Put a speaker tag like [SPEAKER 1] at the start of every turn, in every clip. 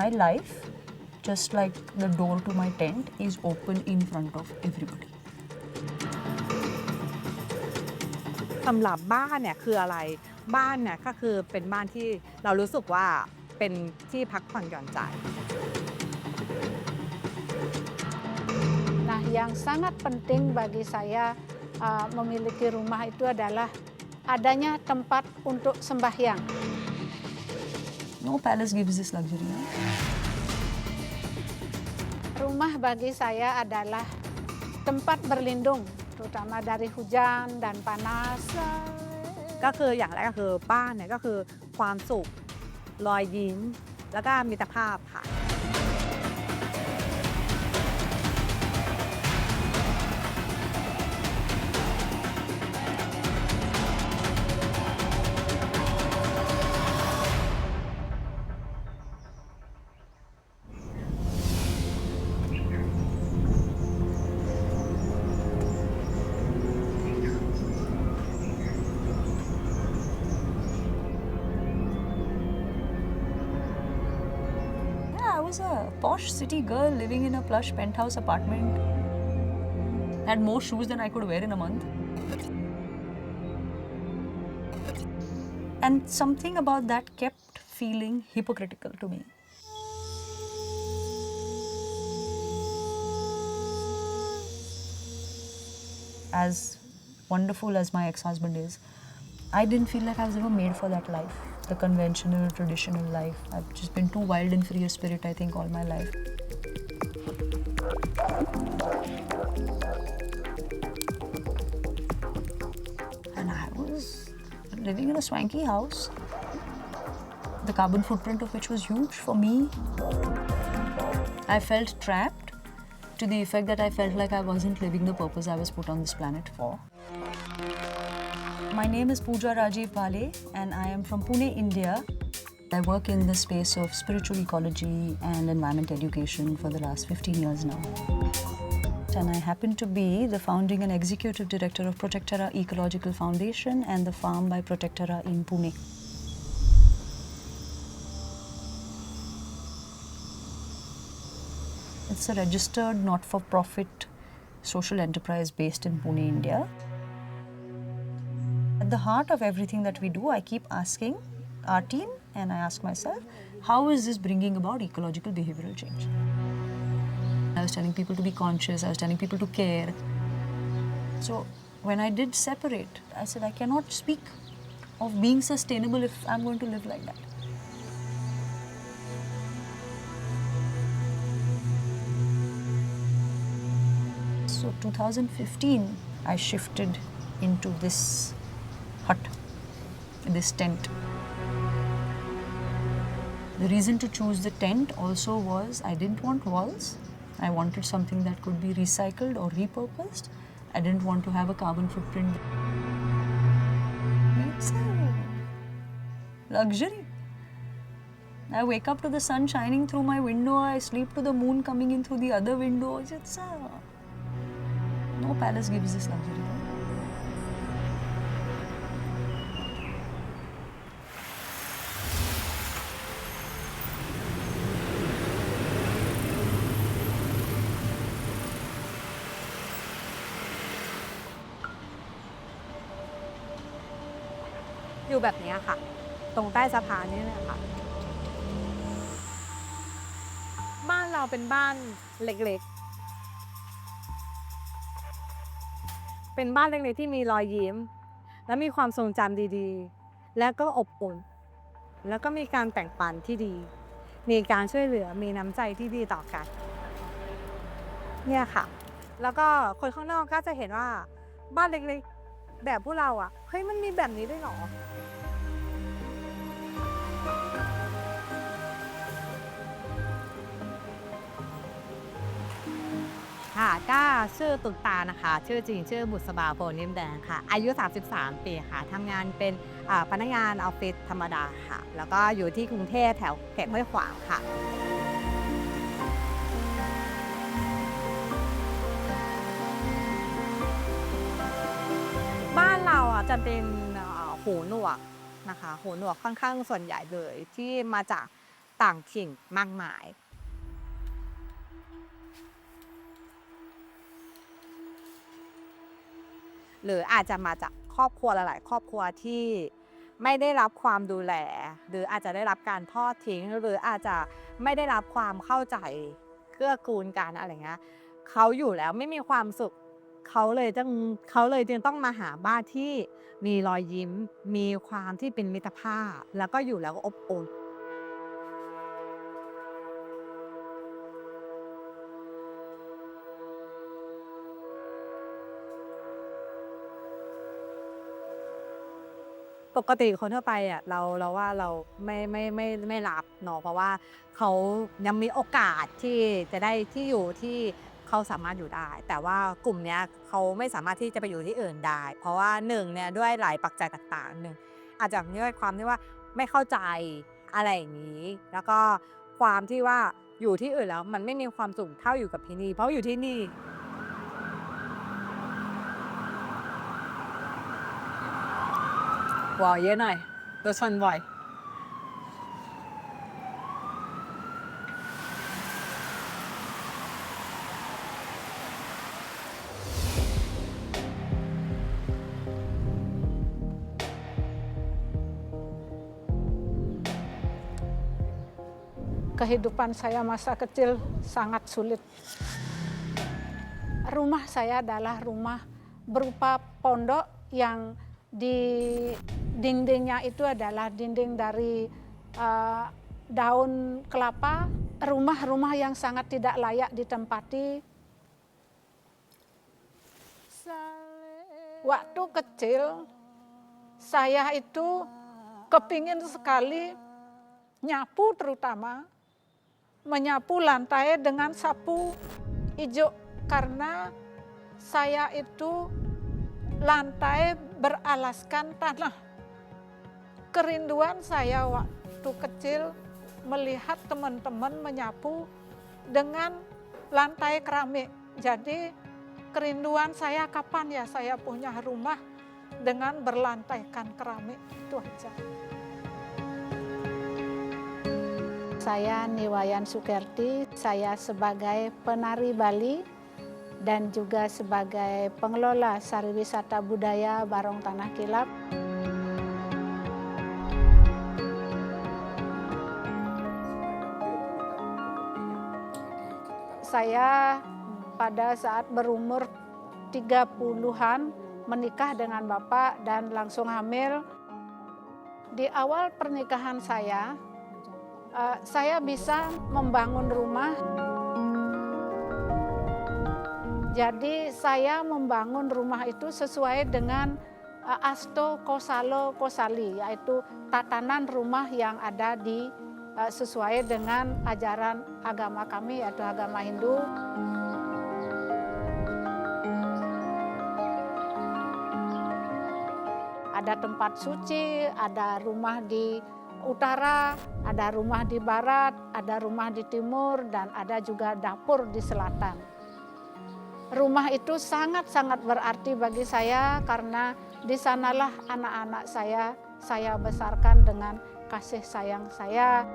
[SPEAKER 1] my life, just like the door to my tent, is open in front of everybody.
[SPEAKER 2] สำหรับบ้านเนี่ยคืออะไรบ้านเนี่ยก็คือเป็นบ้านที่เรารู้สึกว่าเป็นที่พักผ่อนหย่อนใจ
[SPEAKER 3] Nah, yang sangat penting bagi saya memiliki rumah itu adalah adanya tempat untuk sembahyang.
[SPEAKER 1] No palace gives this luxury. No?
[SPEAKER 3] Rumah bagi saya adalah tempat berlindung, terutama dari hujan dan panas.
[SPEAKER 2] ก็คืออย่างแรกก็คือบ้านเนี่ยก็คือความสุขรอยยิ้มแล้วก็มิตรภาพค่ะ
[SPEAKER 1] Yeah, I was a posh city girl living in a plush penthouse apartment. Had more shoes than I could wear in a month. And something about that kept feeling hypocritical to me. As wonderful as my ex-husband is, I didn't feel like I was ever made for that life. The conventional, traditional life. I've just been too wild and free of spirit, I think, all my life. And I was living in a swanky house, the carbon footprint of which was huge for me. I felt trapped to the effect that I felt like I wasn't living the purpose I was put on this planet for. My name is Pooja Rajiv Bhale and I am from Pune, India. I work in the space of spiritual ecology and environment education for the last 15 years now. And I happen to be the founding and executive director of Protectora Ecological Foundation and the Farm by Protectora in Pune. It's a registered not-for-profit social enterprise based in Pune, India. At the heart of everything that we do, I keep asking our team and I ask myself, how is this bringing about ecological behavioral change? I was telling people to be conscious, I was telling people to care. So when I did separate, I said I cannot speak of being sustainable if I'm going to live like that. So 2015, I shifted into this hut, this tent. The reason to choose the tent also was I didn't want walls. I wanted something that could be recycled or repurposed. I didn't want to have a carbon footprint. It's a luxury. I wake up to the sun shining through my window. I sleep to the moon coming in through the other window. It's no palace gives this luxury.
[SPEAKER 2] อยู่แบบนี้ค่ะตรงใต้สะพานนี่แหละค่ะบ้านเราเป็นบ้านเล็กๆเป็นบ้านเล็กๆที่มีรอยยิ้มและมีความทรงจำดีๆและก็อบอุ่นแล้วก็มีการแบ่งปันที่ดีมีการช่วยเหลือมีน้ำใจที่ดีต่อกันเนี่ยค่ะแล้วก็คนข้างนอกก็จะเห็นว่าบ้านเล็กๆแบบพวกเราเฮ้ยมันมีแบบนี้ด้วยเหรอค่ะก็ชื่อตุ๊กตานะคะชื่อจริงชื่อบุษบาโพนิ่มแดงค่ะอายุ33ปีค่ะทำงานเป็นพนักงานออฟฟิศธรรมดาค่ะแล้วก็อยู่ที่กรุงเทพแถวเขตห้วยขวางค่ะบ้านเราจะเป็นหูหนวกนะคะหูหนวกค่อนข้างส่วนใหญ่เลยที่มาจาก ต่างถิ่นมากมาย หรืออาจจะมาจากครอบครัวหลายๆครอบครัวที่ไม่ได้รับความดูแลหรืออาจจะได้รับการทอดทิ้งหรืออาจจะไม่ได้รับความเข้าใจเกื้อกูลกันอะไรเงี้ยเขาอยู่แล้วไม่มีความสุขเขาเลยจึงต้องมาหาบ้านที่มีรอยยิ้มมีความที่เป็นมิตรภาพแล้วก็อยู่แล้วก็อบอุ่น ปกติคนทั่วไปอ่ะเราว่าเราไม่รับเนาะเพราะว่าเขายังมีโอกาสที่จะได้ที่อยู่ที่เขาสามารถอยู่ได้ แต่ว่ากลุ่มเนี้ยเขาไม่สามารถที่จะไปอยู่ที่อื่นได้ เพราะว่าหนึ่งเนี่ยด้วยหลายปัจจัยต่างๆหนึ่งอาจจะด้วยความที่ว่าไม่เข้าใจอะไรอย่างนี้แล้วก็ความที่ว่าอยู่ที่อื่นแล้วมันไม่มีความสุขเท่าอยู่กับที่นี่เพราะอยู่ที่นี่ วอเยอะหน่อยรถชนบ่อย
[SPEAKER 3] Kehidupan saya masa kecil sangat sulit. Rumah saya adalah rumah berupa pondok yang di dindingnya itu adalah dinding dari daun kelapa, rumah-rumah yang sangat tidak layak ditempati. Waktu kecil, saya itu kepingin sekali nyapu terutama, menyapu lantai dengan sapu hijau karena saya itu lantai beralaskan tanah. Kerinduan saya waktu kecil melihat teman-teman menyapu dengan lantai keramik. Jadi kerinduan saya kapan ya saya punya rumah dengan berlantaikan keramik, itu aja. Saya Niwayan Sukerti, saya sebagai penari Bali dan juga sebagai pengelola Sariwisata Budaya Barong Tanah Kilap. Saya pada saat berumur 30-an menikah dengan bapak dan langsung hamil. Di awal pernikahan saya bisa membangun rumah. Jadi saya membangun rumah itu sesuai dengan Asto Kosalo Kosali, yaitu tatanan rumah yang ada di sesuai dengan ajaran agama kami, yaitu agama Hindu. Ada tempat suci, ada rumah di utara, ada rumah di barat, ada rumah di timur, dan ada juga dapur di selatan. Rumah itu sangat-sangat berarti bagi saya karena di sanalah anak-anak saya besarkan dengan kasih sayang saya.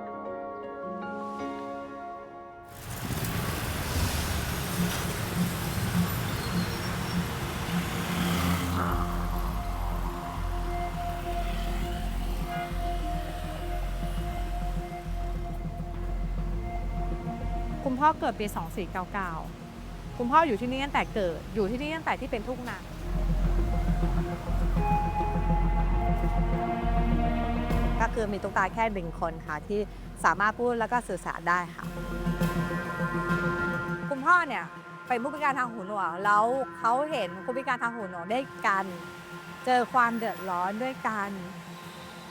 [SPEAKER 2] คุณพ่อเกิดปี 2499 คุณพ่ออยู่ที่นี่ตั้งแต่เกิด อยู่ที่นี่ตั้งแต่ที่เป็นทุ่งนา ก็คือมีตุ๊กตาแค่1 คนค่ะที่สามารถพูดแล้วก็สื่อสารได้ค่ะ คุณพ่อเนี่ยเป็นผู้พิการทางหูหนวกแล้วเขาเห็นผู้พิการทางหูหนวกด้วยกัน เจอความเดือดร้อนด้วยกัน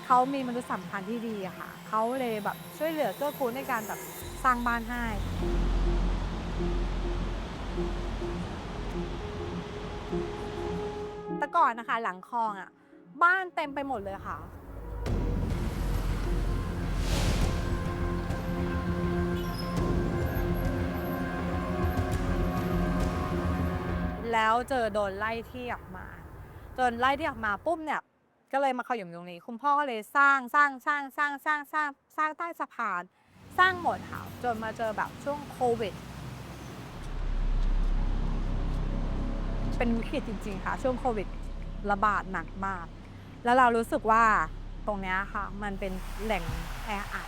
[SPEAKER 2] เขามีมนุษยสัมพันธ์ที่ดีอะค่ะเขาเลยแบบช่วยเหลือเกื้อกูลในการแบบสร้างบ้านให้แต่ก่อนนะคะหลังคลองอ่ะบ้านเต็มไปหมดเลยค่ะแล้วเจอโดนไล่ที่ออกมาปุ๊บเนี่ยก็เลยมาขยุ่มตรงนี้คุณพ่อก็เลยสร้างใต้สะพาน สร้างหมดค่ะจนมาเจอแบบช่วงโควิดเป็นวิกฤตจริงๆค่ะช่วงโควิดระบาดหนักมากแล้วเรารู้สึกว่าตรงนี้ค่ะมันเป็นแหล่งแออัด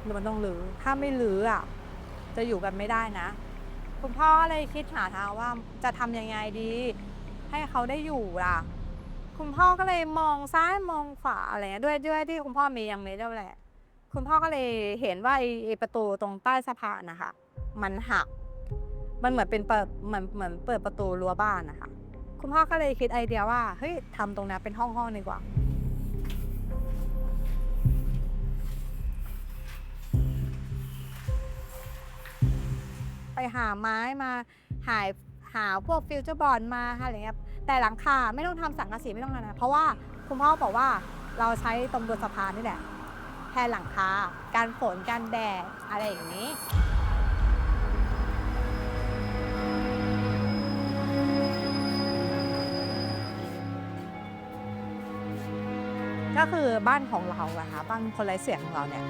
[SPEAKER 2] หรือมันต้องรื้อถ้าไม่รื้ออ่ะจะอยู่กันไม่ได้นะคุณพ่อเลยคิดหาทางว่าจะทำยังไงดีให้เขาได้อยู่ล่ะคุณพ่อก็เลยมองซ้ายมองขวาอะไรด้วยที่คุณพ่อมียังไม่ได้แหละคุณพ่อก็เลยเห็นว่าไอ้ประตูตรงใต้สะพานนะคะมันหักมันเหมือนเป็นเหมือนเปิดประตูรั้วบ้านนะคะคุณพ่อก็เลยคิดไอเดียว่าเฮ้ยทำตรงนี้เป็นห้องดีกว่าไปหาไม้มาหาหาพวกฟิวเจอร์บอร์ดมาอะไรเงี้ยแต่หลังคาไม่ต้องทำสังกะสีไม่ต้องนะเพราะว่าคุณพ่อบอกว่าเราใช้ตรงบนสะพานนี่แหละแทนหลังคาการฝนการแดดอะไรอย่างนี้ก็คือบ้านของเราอะค่ะบ้านคนไร้เสียงของเราเนี่ย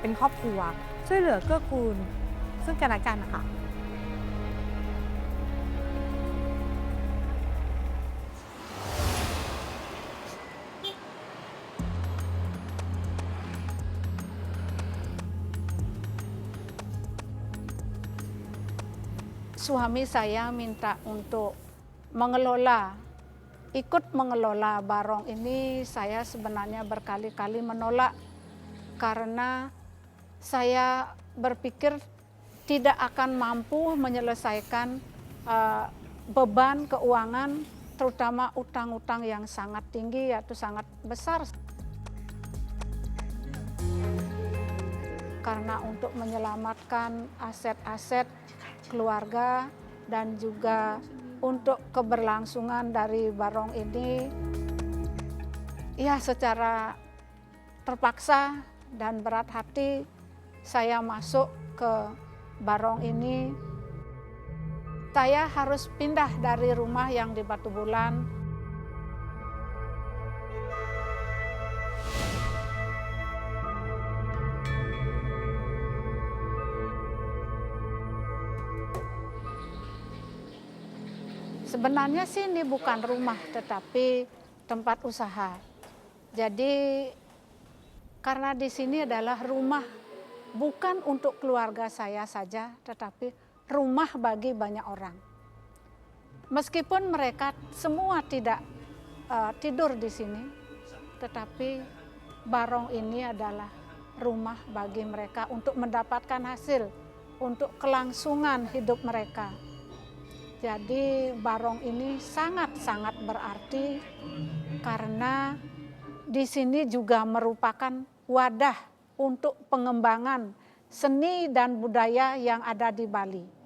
[SPEAKER 2] เป็นครอบครัวช่วยเหลือเกื้อกูลซึ่งกันและกันนะคะ
[SPEAKER 3] Suami saya minta untuk ikut mengelola Barong ini. Saya sebenarnya berkali-kali menolak karena saya berpikir tidak akan mampu menyelesaikan beban keuangan, terutama utang-utang yang sangat tinggi yaitu sangat besar. Karena untuk menyelamatkan aset-aset keluarga dan juga untuk keberlangsungan dari Barong ini, ya secara terpaksa dan berat hati saya masuk ke Barong ini. Saya harus pindah dari rumah yang di Batu Bulan. Sebenarnya sih ini bukan rumah tetapi tempat usaha. Jadi karena di sini adalah rumah bukan untuk keluarga saya saja tetapi rumah bagi banyak orang. Meskipun mereka semua tidak tidur di sini, tetapi Barong ini adalah rumah bagi mereka untuk mendapatkan hasil untuk kelangsungan hidup mereka. Jadi Barong ini sangat-sangat berarti karena di sini juga merupakan wadah untuk pengembangan seni dan budaya yang ada di Bali.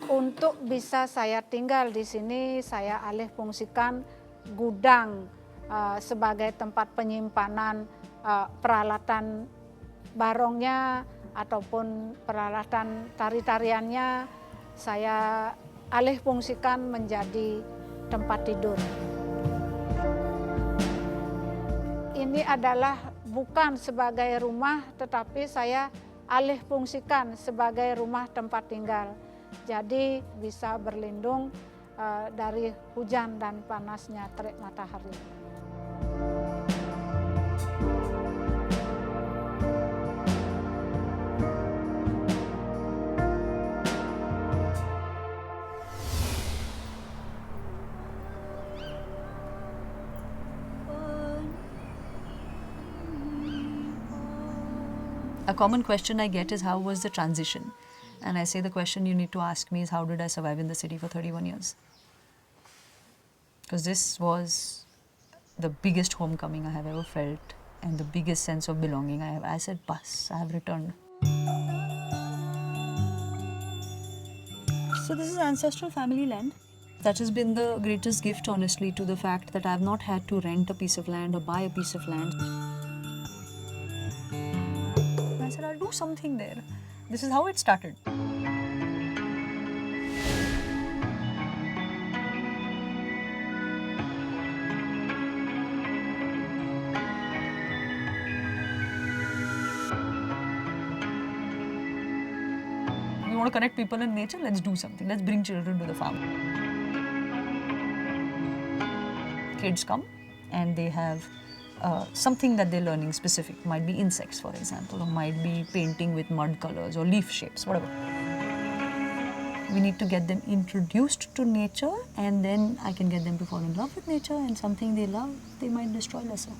[SPEAKER 3] Untuk bisa saya tinggal di sini, saya alih fungsikan gudang sebagai tempat penyimpanan peralatan barongnya ataupun peralatan tari-tariannya. Saya alih fungsikan menjadi tempat tidur. Ini adalah bukan sebagai rumah, tetapi saya alih fungsikan sebagai rumah tempat tinggal. Jadi bisa berlindung dari hujan dan panasnya terik matahari.
[SPEAKER 1] A common question I get is how was the transition? And I say the question you need to ask me is how did I survive in the city for 31 years? Because this was the biggest homecoming I have ever felt and the biggest sense of belonging I have. I said, bus, I have returned. So this is ancestral family land. That has been the greatest gift, honestly, to the fact that I have not had to rent a piece of land or buy a piece of land. I said, I'll do something there. This is how it started. We want to connect people in nature, let's do something. Let's bring children to the farm. Kids come and they have something that they're learning specific. Might be insects, for example, or might be painting with mud colors or leaf shapes, whatever. We need to get them introduced to nature, and then I can get them to fall in love with nature, and something they love, they might destroy lesser.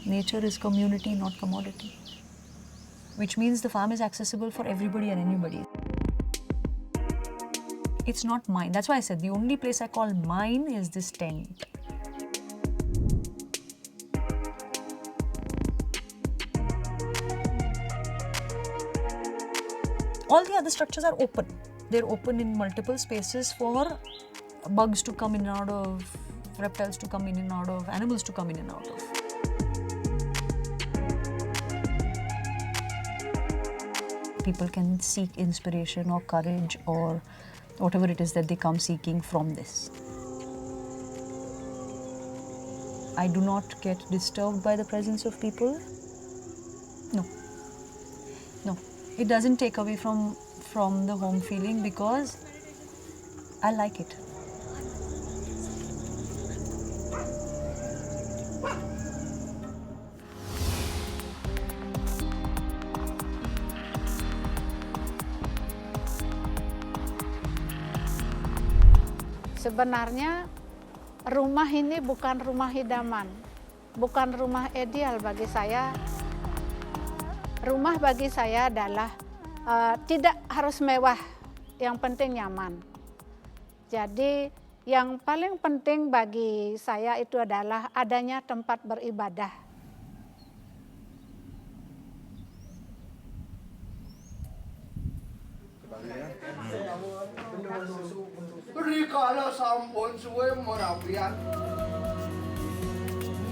[SPEAKER 1] Nature is community, not commodity. Which means the farm is accessible for everybody and anybody. It's not mine. That's why I said the only place I call mine is this tent. All the other structures are open. They're open in multiple spaces for bugs to come in and out of, reptiles to come in and out of, animals to come in and out of. People can seek inspiration or courage or whatever it is that they come seeking from this. I do not get disturbed by the presence of people. No. No. It doesn't take away from the home feeling because I like it.
[SPEAKER 3] Sebenarnya rumah ini bukan rumah idaman, bukan rumah ideal bagi saya. Rumah bagi saya adalah tidak harus mewah, yang penting nyaman. Jadi yang paling penting bagi saya itu adalah adanya tempat beribadah.
[SPEAKER 4] Rikala sampun suwe merapian.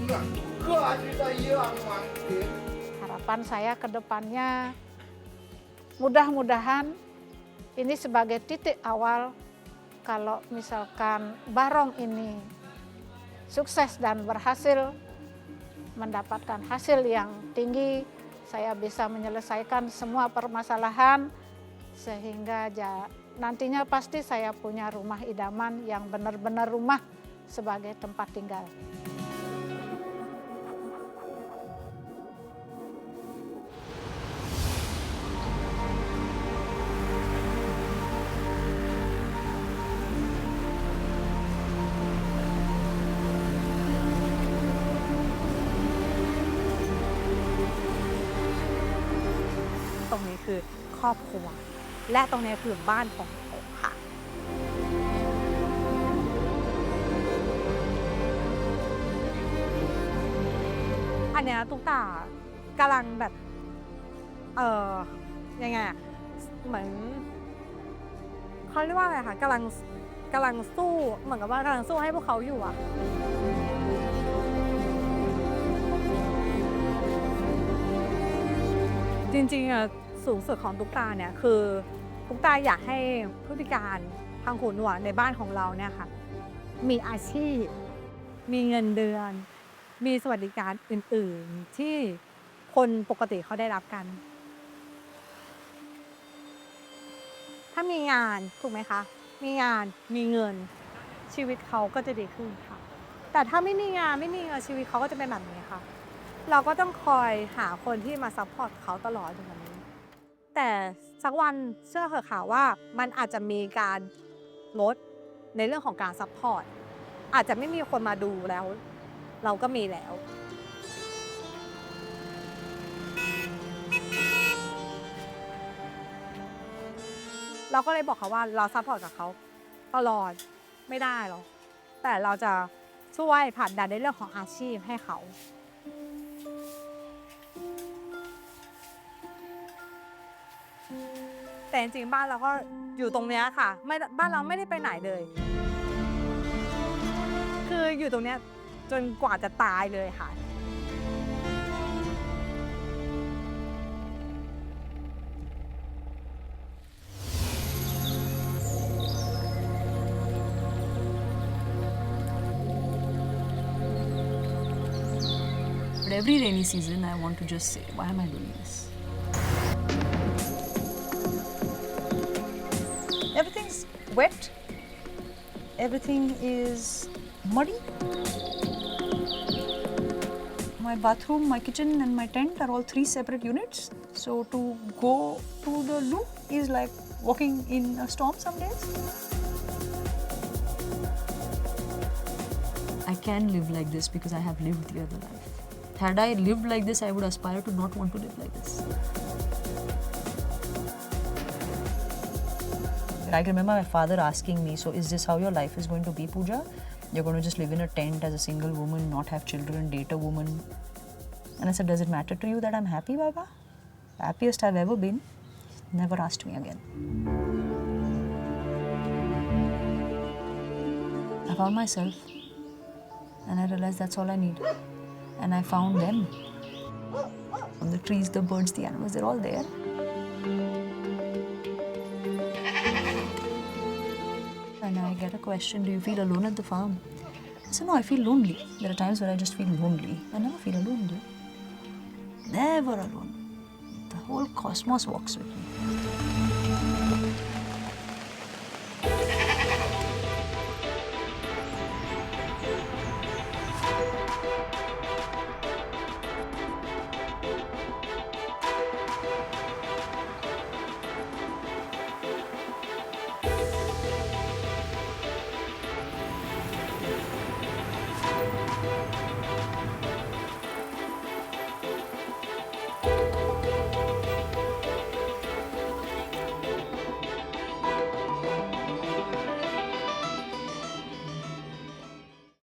[SPEAKER 4] Nah, keadaan yang mangkin.
[SPEAKER 3] Harapan saya ke depannya, mudah-mudahan ini sebagai titik awal kalau misalkan Barong ini sukses dan berhasil mendapatkan hasil yang tinggi, saya bisa menyelesaikan semua permasalahan sehingga nantinya pasti saya punya rumah idaman yang benar-benar rumah sebagai tempat tinggal.
[SPEAKER 2] ตรงนี้คือครอบครัวและตรงนี้คือบ้านของผมค่ะอันเนี้ยตุ๊กตากำลังแบบยังไงอะเหมือนเขาเรียกว่าอะไรคะกำลังสู้เหมือนกับว่ากำลังสู้ให้พวกเขาอยู่อะจริงๆอะสูงสุดของตุ๊กตาเนี่ยคือตุ๊กตาอยากให้ผู้พิการทางหูหนวกในบ้านของเราเนี่ยค่ะมีอาชีพมีเงินเดือนมีสวัสดิการอื่นๆที่คนปกติเขาได้รับกันถ้ามีงานถูกไหมคะมีงานมีเงินชีวิตเขาก็จะดีขึ้นค่ะแต่ถ้าไม่มีงานไม่มีเงินชีวิตเขาก็จะเป็นแบบนี้ค่ะเราก็ต้องคอยหาคนที่มาซัพพอร์ตเขาตลอดอย่างนี้แต่สักวันเชื่อเถอะค่ะว่ามันอาจจะมีการลดในเรื่องของการซัพพอร์ตอาจจะไม่มีคนมาดูแล้วเราก็มีแล้วเราก็เลยบอกเขาว่าเราซัพพอร์ตกับเขาตลอดไม่ได้หรอกแต่เราจะ ช่วยผลักดันในเรื่องของอาชีพให้เขา แต่จริงๆบ้านเราก็อยู่ตรงเนี้ยค่ะไม่บ้านเราไม่ได้ไปไหนเลย คืออยู่ตรงเนี้ยจนกว่าจะตายเลยค่ะ
[SPEAKER 1] But every rainy season, I want to just say, why am I doing this? Everything's wet. Everything is muddy. My bathroom, my kitchen, and my tent are all 3 separate units. So to go to the loo is like walking in a storm some days. I can live like this because I have lived the other life. Had I lived like this, I would aspire to not want to live like this. I can remember my father asking me, so is this how your life is going to be, Pooja? You're going to just live in a tent as a single woman, not have children, date a woman? And I said, does it matter to you that I'm happy, Baba? Happiest I've ever been. Never asked me again. I found myself and I realized that's all I need. And I found them. On the trees, the birds, the animals, they're all there. And I get a question, do you feel alone at the farm? I said, no, I feel lonely. There are times where I just feel lonely. I never feel alone, though. Never alone. The whole cosmos walks with me.